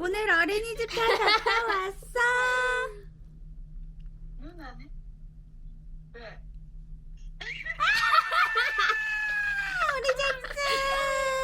오늘 어린이집 잘 갔다 왔어? 응, 아니? 왜? 우리 잭슨!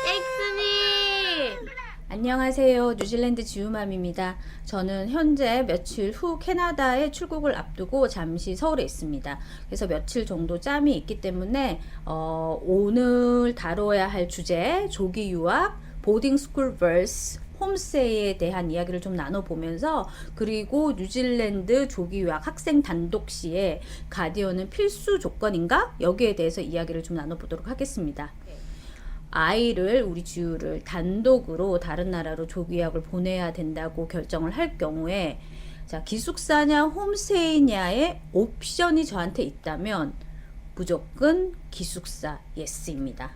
잭슨이! 안녕하세요. 뉴질랜드 지우맘입니다. 저는 현재 며칠 후 캐나다에 출국을 앞두고 잠시 서울에 있습니다. 그래서 며칠 정도 짬이 있기 때문에 오늘 다뤄야 할 주제 조기 유학, 보딩 스쿨 vs 홈스테이에 대한 이야기를 좀 나눠보면서, 그리고 뉴질랜드 조기 유학 학생 단독 시에 가디언은 필수 조건인가? 여기에 대해서 이야기를 좀 나눠보도록 하겠습니다. 아이를, 우리 지우를 단독으로 다른 나라로 조기 유학을 보내야 된다고 결정을 할 경우에, 자, 기숙사냐 홈스테이냐의 옵션이 저한테 있다면 무조건 기숙사 예스입니다.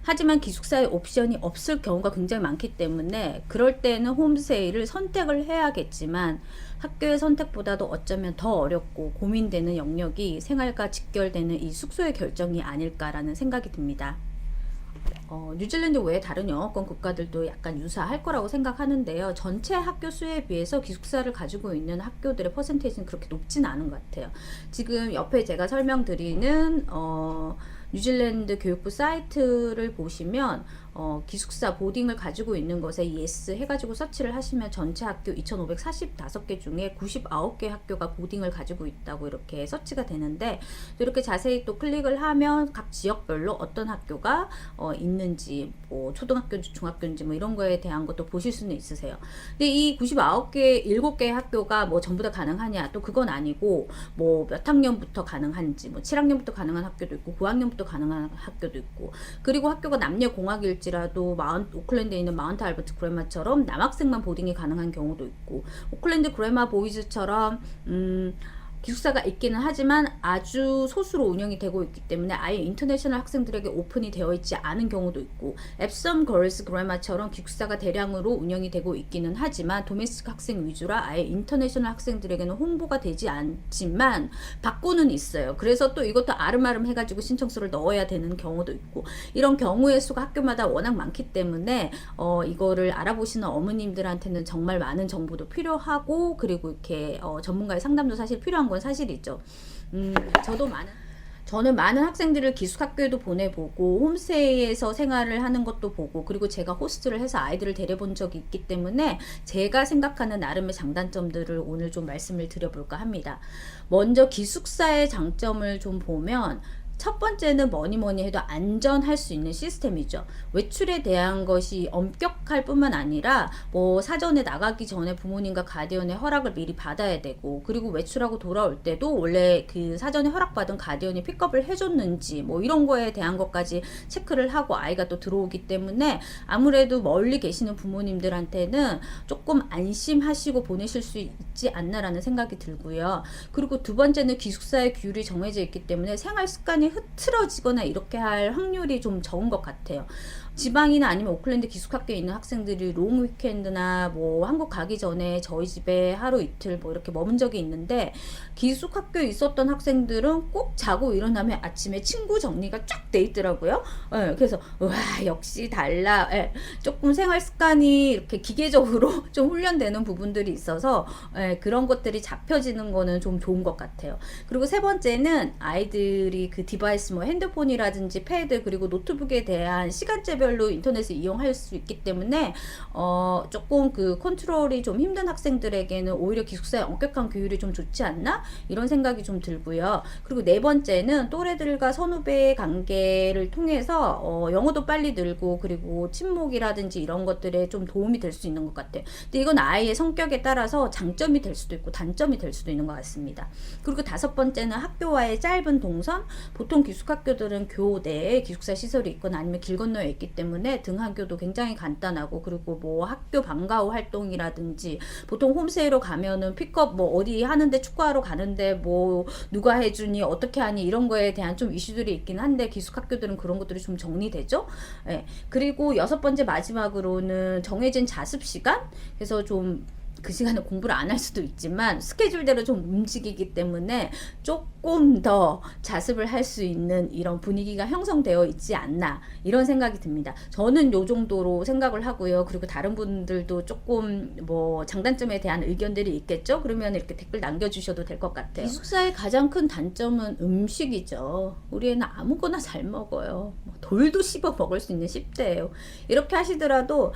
하지만 기숙사에 옵션이 없을 경우가 굉장히 많기 때문에 그럴 때는 홈스테이를 선택을 해야겠지만, 학교의 선택보다도 어쩌면 더 어렵고 고민되는 영역이 생활과 직결되는 이 숙소의 결정이 아닐까라는 생각이 듭니다. 뉴질랜드 외에 다른 영어권 국가들도 약간 유사할 거라고 생각하는데요. 전체 학교 수에 비해서 기숙사를 가지고 있는 학교들의 퍼센테이지는 그렇게 높지는 않은 것 같아요. 지금 옆에 제가 설명드리는 뉴질랜드 교육부 사이트를 보시면 기숙사 보딩을 가지고 있는 것에 yes 해가지고 서치를 하시면 전체 학교 2545개 중에 99개 학교가 보딩을 가지고 있다고 이렇게 서치가 되는데, 이렇게 자세히 또 클릭을 하면 각 지역별로 어떤 학교가 있는지, 뭐 초등학교인지 중학교인지 뭐 이런 거에 대한 것도 보실 수는 있으세요. 근데 이 99개, 7개의 학교가 뭐 전부 다 가능하냐? 또 그건 아니고, 뭐 몇 학년부터 가능한지, 뭐 7학년부터 가능한 학교도 있고 9학년부터 가능한 학교도 있고, 그리고 학교가 남녀 공학일지라도 오클랜드에 있는 마운트 알버트 그레마처럼 남학생만 보딩이 가능한 경우도 있고, 오클랜드 그레마 보이즈처럼 기숙사가 있기는 하지만 아주 소수로 운영이 되고 있기 때문에 아예 인터내셔널 학생들에게 오픈이 되어 있지 않은 경우도 있고, 앱섬 걸스 그레마처럼 기숙사가 대량으로 운영이 되고 있기는 하지만 도메스틱 학생 위주라 아예 인터내셔널 학생들에게는 홍보가 되지 않지만 받고는 있어요. 그래서 또 이것도 아름아름 해가지고 신청서를 넣어야 되는 경우도 있고, 이런 경우의 수가 학교마다 워낙 많기 때문에 이거를 알아보시는 어머님들한테는 정말 많은 정보도 필요하고, 그리고 이렇게 전문가의 상담도 사실 필요한 건 사실이죠. 저는 많은 학생들을 기숙학교에도 보내보고 홈스테이에서 생활을 하는 것도 보고, 그리고 제가 호스트를 해서 아이들을 데려본 적이 있기 때문에 제가 생각하는 나름의 장단점들을 오늘 좀 말씀을 드려볼까 합니다. 먼저 기숙사의 장점을 좀 보면, 첫 번째는 뭐니 해도 안전할 수 있는 시스템이죠. 외출에 대한 것이 엄격할 뿐만 아니라 뭐 사전에 나가기 전에 부모님과 가디언의 허락을 미리 받아야 되고, 그리고 외출하고 돌아올 때도 원래 그 사전에 허락받은 가디언이 픽업을 해줬는지 뭐 이런 거에 대한 것까지 체크를 하고 아이가 또 들어오기 때문에 아무래도 멀리 계시는 부모님들한테는 조금 안심하시고 보내실 수 있지 않나라는 생각이 들고요. 그리고 두 번째는 기숙사의 규율이 정해져 있기 때문에 생활 습관이 흐트러지거나 이렇게 할 확률이 좀 적은 것 같아요. 지방이나 아니면 오클랜드 기숙학교에 있는 학생들이 롱 위켄드나 뭐 한국 가기 전에 저희 집에 하루 이틀 뭐 이렇게 머문 적이 있는데, 기숙학교에 있었던 학생들은 꼭 자고 일어나면 아침에 친구 정리가 쫙 돼 있더라고요. 그래서 와, 역시 달라. 조금 생활 습관이 이렇게 기계적으로 좀 훈련되는 부분들이 있어서 그런 것들이 잡혀지는 거는 좀 좋은 것 같아요. 그리고 세 번째는 아이들이 그 디바이스, 뭐 핸드폰이라든지 패드, 그리고 노트북에 대한 시간제별로 인터넷을 이용할 수 있기 때문에 조금 그 컨트롤이 좀 힘든 학생들에게는 오히려 기숙사의 엄격한 규율이 좀 좋지 않나? 이런 생각이 좀 들고요. 그리고 네 번째는 또래들과 선후배의 관계를 통해서 영어도 빨리 늘고, 그리고 친목이라든지 이런 것들에 좀 도움이 될 수 있는 것 같아요. 근데 이건 아이의 성격에 따라서 장점이 될 수도 있고 단점이 될 수도 있는 것 같습니다. 그리고 다섯 번째는 학교와의 짧은 동선. 보통 기숙학교들은 교 내에 기숙사 시설이 있거나 아니면 길 건너에 있기 때문에 등하교도 굉장히 간단하고, 그리고 뭐 학교 방과 후 활동이라든지, 보통 홈스테이로 가면은 픽업 뭐 어디 하는데 축구하러 가는데 뭐 누가 해주니 어떻게 하니 이런 거에 대한 좀 이슈들이 있긴 한데, 기숙학교들은 그런 것들이 좀 정리되죠. 그리고 여섯 번째 마지막으로는 정해진 자습 시간. 그래서 좀 그 시간에 공부를 안 할 수도 있지만 스케줄대로 좀 움직이기 때문에 조금 더 자습을 할 수 있는 이런 분위기가 형성되어 있지 않나 이런 생각이 듭니다. 저는 요 정도로 생각을 하고요. 그리고 다른 분들도 조금 뭐 장단점에 대한 의견들이 있겠죠? 그러면 이렇게 댓글 남겨주셔도 될 것 같아요. 기숙사의 가장 큰 단점은 음식이죠. 우리 애는 아무거나 잘 먹어요. 돌도 씹어 먹을 수 있는 10대예요. 이렇게 하시더라도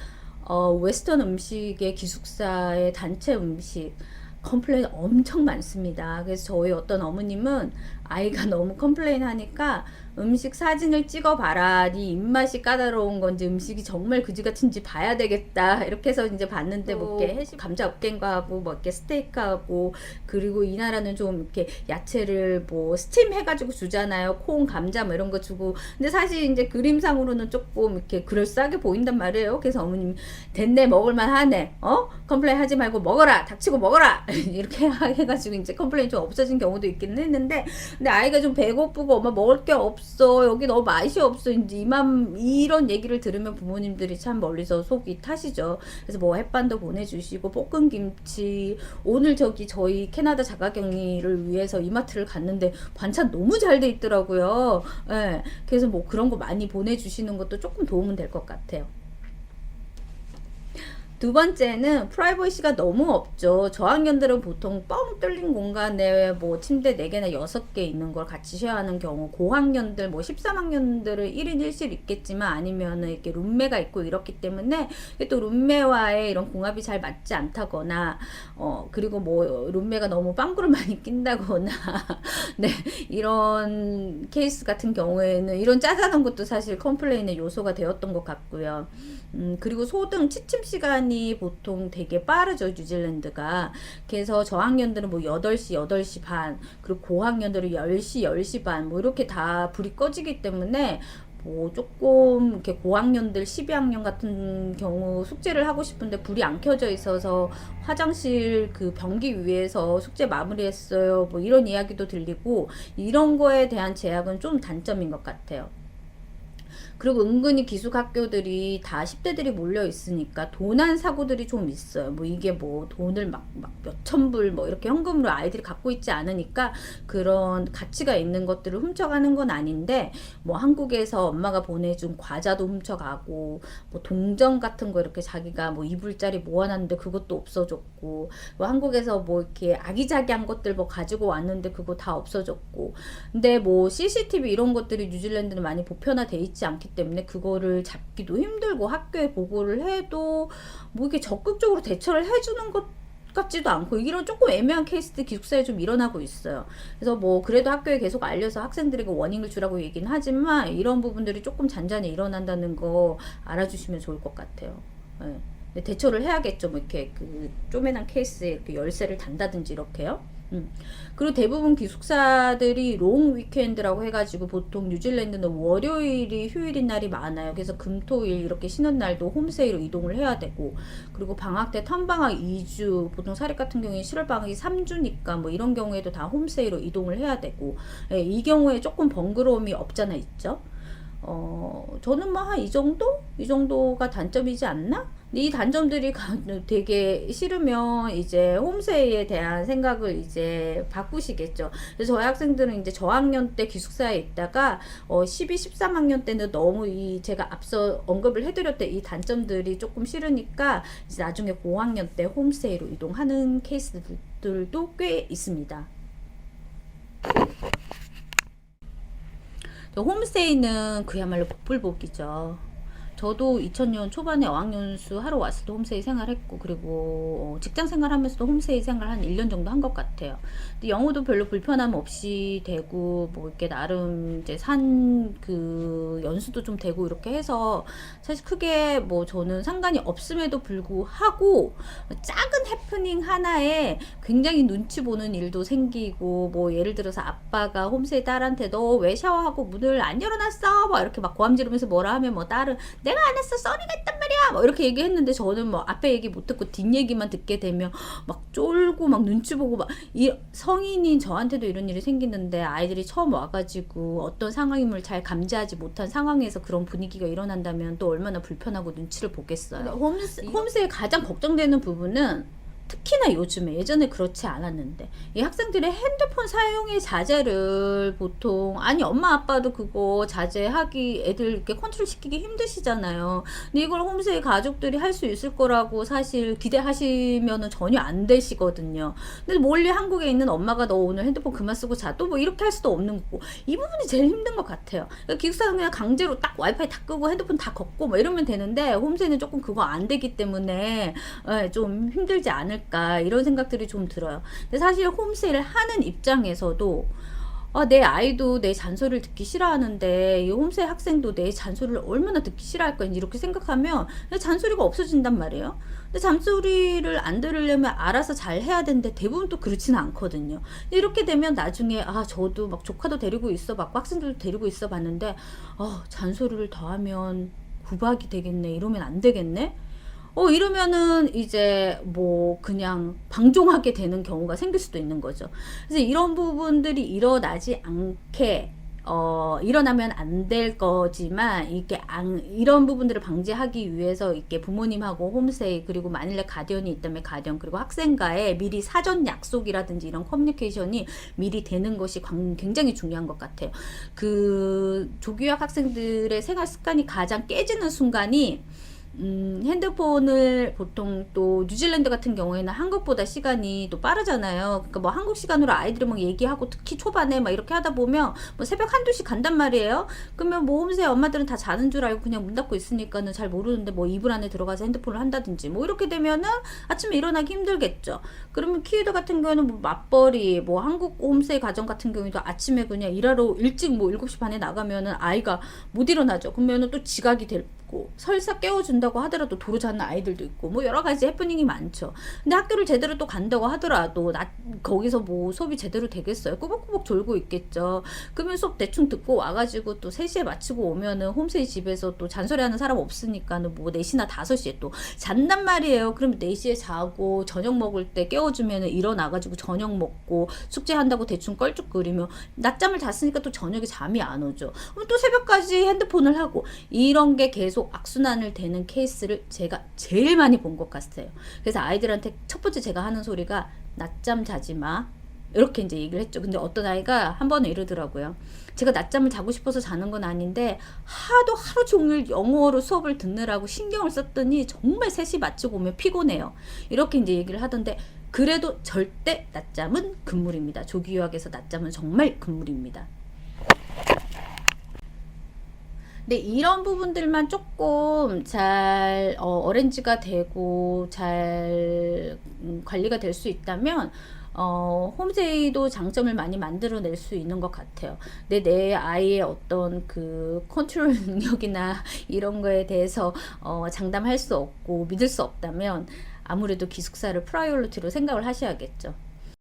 웨스턴 음식의 기숙사의 단체 음식 컴플레인 엄청 많습니다. 그래서 저희 어떤 어머님은 아이가 너무 컴플레인 하니까 음식 사진을 찍어봐라. 네 입맛이 까다로운 건지 음식이 정말 그지같은지 봐야 되겠다. 이렇게 해서 이제 봤는데 뭐 이렇게 해시 감자 으깬거하고 뭐 이렇게 스테이크하고 그리고 이 나라는 좀 이렇게 야채를 뭐 스팀 해가지고 주잖아요. 콩, 감자 뭐 이런 거 주고. 근데 사실 이제 그림상으로는 조금 이렇게 그럴싸하게 보인단 말이에요. 그래서 어머님 됐네 먹을만 하네. 컴플레인 하지 말고 먹어라. 닥치고 먹어라. 이렇게 해가지고 이제 컴플레인 좀 없어진 경우도 있기는 했는데 근데 아이가 좀 배고프고 엄마 먹을 게 없어 여기 너무 맛이 없어 이제 이런 얘기를 들으면 부모님들이 참 멀리서 속이 타시죠. 그래서 뭐 햇반도 보내주시고 볶은 김치 오늘 저희 캐나다 자가격리를 위해서 이마트를 갔는데 반찬 너무 잘 돼 있더라고요. 예, 그래서 뭐 그런 거 많이 보내주시는 것도 조금 도움은 될 것 같아요. 두 번째는 프라이버시가 너무 없죠. 저학년들은 보통 뻥 뚫린 공간에 뭐 침대 4개나 6개 있는 걸 같이 쉐어하는 경우, 고학년들 뭐 13학년들은 1인 1실 있겠지만 아니면은 이렇게 룸메가 있고 이렇기 때문에 또 룸메와의 이런 궁합이 잘 맞지 않다거나 그리고 뭐 룸메가 너무 빵구를 많이 낀다거나 네, 이런 케이스 같은 경우에는 이런 짜잘한 것도 사실 컴플레인의 요소가 되었던 것 같고요. 그리고 소등 취침 시간이 보통 되게 빠르죠, 뉴질랜드가. 그래서 저학년들은 뭐 8시, 8시 반, 그리고 고학년들은 10시, 10시 반, 뭐 이렇게 다 불이 꺼지기 때문에 뭐 조금 이렇게 고학년들 12학년 같은 경우 숙제를 하고 싶은데 불이 안 켜져 있어서 화장실 그 변기 위에서 숙제 마무리했어요. 뭐 이런 이야기도 들리고 이런 거에 대한 제약은 좀 단점인 것 같아요. 그리고 은근히 기숙학교들이 다 10대들이 몰려 있으니까 도난 사고들이 좀 있어요. 뭐 이게 뭐 돈을 막 몇천 불 뭐 이렇게 현금으로 아이들이 갖고 있지 않으니까 그런 가치가 있는 것들을 훔쳐가는 건 아닌데 뭐 한국에서 엄마가 보내준 과자도 훔쳐가고 뭐 동전 같은 거 이렇게 자기가 뭐 이불짜리 모아놨는데 그것도 없어졌고 뭐 한국에서 뭐 이렇게 아기자기한 것들 뭐 가지고 왔는데 그거 다 없어졌고 근데 뭐 CCTV 이런 것들이 뉴질랜드는 많이 보편화돼 있지 않기 때문에 그거를 잡기도 힘들고 학교에 보고를 해도 뭐 이게 적극적으로 대처를 해주는 것 같지도 않고 이런 조금 애매한 케이스들 기숙사에 좀 일어나고 있어요. 그래서 뭐 그래도 학교에 계속 알려서 학생들에게 워닝을 주라고 얘기는 하지만 이런 부분들이 조금 잔잔히 일어난다는 거 알아주시면 좋을 것 같아요. 네. 근데 대처를 해야겠죠. 뭐 이렇게 그 쪼매난 케이스에 이렇게 열쇠를 단다든지 이렇게요. 그리고 대부분 기숙사들이 롱 위켄드라고 해가지고 보통 뉴질랜드는 월요일이 휴일인 날이 많아요. 그래서 금토일 이렇게 쉬는 날도 홈스테이로 이동을 해야 되고 그리고 방학 때 텀방학 2주 보통 사립 같은 경우에 7월 방학이 3주니까 뭐 이런 경우에도 다 홈스테이로 이동을 해야 되고 이 경우에 조금 번거로움이 없잖아 있죠. 저는 뭐 한 이 정도가 단점이지 않나? 이 단점들이 되게 싫으면 이제 홈스테이에 대한 생각을 이제 바꾸시겠죠. 그래서 저희 학생들은 이제 저학년 때 기숙사에 있다가 12, 13학년 때는 너무 제가 앞서 언급을 해드렸던 이 단점들이 조금 싫으니까 이제 나중에 고학년 때 홈스테이로 이동하는 케이스들도 꽤 있습니다. 홈스테이는 그야말로 복불복이죠. 저도 2000년 초반에 어학연수 하러 왔을 때 홈스테이 생활했고 그리고 직장 생활하면서도 홈스테이 생활 한 1년 정도 한 것 같아요. 근데 영어도 별로 불편함 없이 되고 뭐 이렇게 나름 이제 그 연수도 좀 되고 이렇게 해서 사실 크게 뭐 저는 상관이 없음에도 불구하고 작은 해프닝 하나에 굉장히 눈치 보는 일도 생기고 뭐 예를 들어서 아빠가 홈스테이 딸한테 너 왜 샤워하고 문을 안 열어놨어? 막 이렇게 막 고함 지르면서 뭐라 하면 뭐 딸은 내가 안 했어 써니가 했단 말이야 뭐 이렇게 얘기했는데 저는 뭐 앞에 얘기 못 듣고 뒷 얘기만 듣게 되면 막 쫄고 막 눈치 보고 막 성인인 저한테도 이런 일이 생기는데 아이들이 처음 와가지고 어떤 상황임을 잘 감지하지 못한 상황에서 그런 분위기가 일어난다면 또 얼마나 불편하고 눈치를 보겠어요. 홈스테이 가장 걱정되는 부분은 특히나 요즘에, 예전에 그렇지 않았는데 이 학생들의 핸드폰 사용의 자제를 보통, 아니 엄마 아빠도 그거 자제하기, 애들 이렇게 컨트롤 시키기 힘드시잖아요. 근데 이걸 홈스테이 가족들이 할 수 있을 거라고 사실 기대하시면은 전혀 안 되시거든요. 근데 멀리 한국에 있는 엄마가 너 오늘 핸드폰 그만 쓰고 자, 또 뭐 이렇게 할 수도 없는 거고, 이 부분이 제일 힘든 것 같아요. 그러니까 기숙사는 그냥 강제로 딱 와이파이 다 끄고 핸드폰 다 걷고 뭐 이러면 되는데, 홈스테이는 조금 그거 안 되기 때문에 좀 힘들지 않을까 이런 생각들이 좀 들어요. 근데 사실 홈스테이를 하는 입장에서도 내 아이도 내 잔소리를 듣기 싫어하는데 이 홈스테이 학생도 내 잔소리를 얼마나 듣기 싫어할까 이렇게 생각하면 잔소리가 없어진단 말이에요. 근데 잔소리를 안 들으려면 알아서 잘 해야 되는데 대부분 또 그렇지는 않거든요. 이렇게 되면 나중에 저도 막 조카도 데리고 있어 봤고 학생들도 데리고 있어 봤는데 잔소리를 더 하면 구박이 되겠네, 이러면 안 되겠네, 이러면은 이제 뭐 그냥 방종하게 되는 경우가 생길 수도 있는 거죠. 그래서 이런 부분들이 일어나지 않게 일어나면 안 될 거지만, 이렇게 이런 부분들을 방지하기 위해서 이렇게 부모님하고 홈스테이, 그리고 만일에 가디언이 있다면 가디언, 그리고 학생과의 미리 사전 약속이라든지 이런 커뮤니케이션이 미리 되는 것이 굉장히 중요한 것 같아요. 그 조교학 학생들의 생활 습관이 가장 깨지는 순간이, 핸드폰을 보통 또 뉴질랜드 같은 경우에는 한국보다 시간이 또 빠르잖아요. 그러니까 뭐 한국 시간으로 아이들이 막 얘기하고, 특히 초반에 막 이렇게 하다 보면 뭐 새벽 1~2시 간단 말이에요. 그러면 뭐 홈스테이 엄마들은 다 자는 줄 알고 그냥 문 닫고 있으니까는 잘 모르는데 뭐 이불 안에 들어가서 핸드폰을 한다든지 뭐 이렇게 되면은 아침에 일어나기 힘들겠죠. 그러면 키우드 같은 경우는 뭐 맞벌이, 뭐 한국 홈스테이 가정 같은 경우도 아침에 그냥 일하러 일찍 뭐 7시 반에 나가면은 아이가 못 일어나죠. 그러면은 또 지각이 될, 설사 깨워준다고 하더라도 도로 자는 아이들도 있고, 뭐 여러 가지 해프닝이 많죠. 근데 학교를 제대로 또 간다고 하더라도 거기서 뭐 수업이 제대로 되겠어요? 꾸벅꾸벅 졸고 있겠죠. 그러면 수업 대충 듣고 와가지고 또 3시에 마치고 오면은 홈스테이 집에서 또 잔소리하는 사람 없으니까는 뭐 4시나 5시에 또 잔단 말이에요. 그러면 4시에 자고 저녁 먹을 때 깨워주면은 일어나가지고 저녁 먹고 숙제한다고 대충 껄쭉거리며 낮잠을 잤으니까 또 저녁에 잠이 안 오죠. 그럼 또 새벽까지 핸드폰을 하고, 이런 게 계속 악순환을 되는 케이스를 제가 제일 많이 본 것 같아요. 그래서 아이들한테 첫 번째 제가 하는 소리가 낮잠 자지 마, 이렇게 이제 얘기를 했죠. 근데 어떤 아이가 한 번은 이러더라고요. 제가 낮잠을 자고 싶어서 자는 건 아닌데 하루 종일 영어로 수업을 듣느라고 신경을 썼더니 정말 3시 마치고 오면 피곤해요, 이렇게 이제 얘기를 하던데, 그래도 절대 낮잠은 금물입니다. 조기유학에서 낮잠은 정말 금물입니다. 근데 이런 부분들만 조금 잘 어레인지가 되고 잘 관리가 될 수 있다면 홈스테이도 장점을 많이 만들어낼 수 있는 것 같아요. 근데 내 아이의 어떤 그 컨트롤 능력이나 이런 거에 대해서 장담할 수 없고 믿을 수 없다면 아무래도 기숙사를 프라이어리티로 생각을 하셔야겠죠.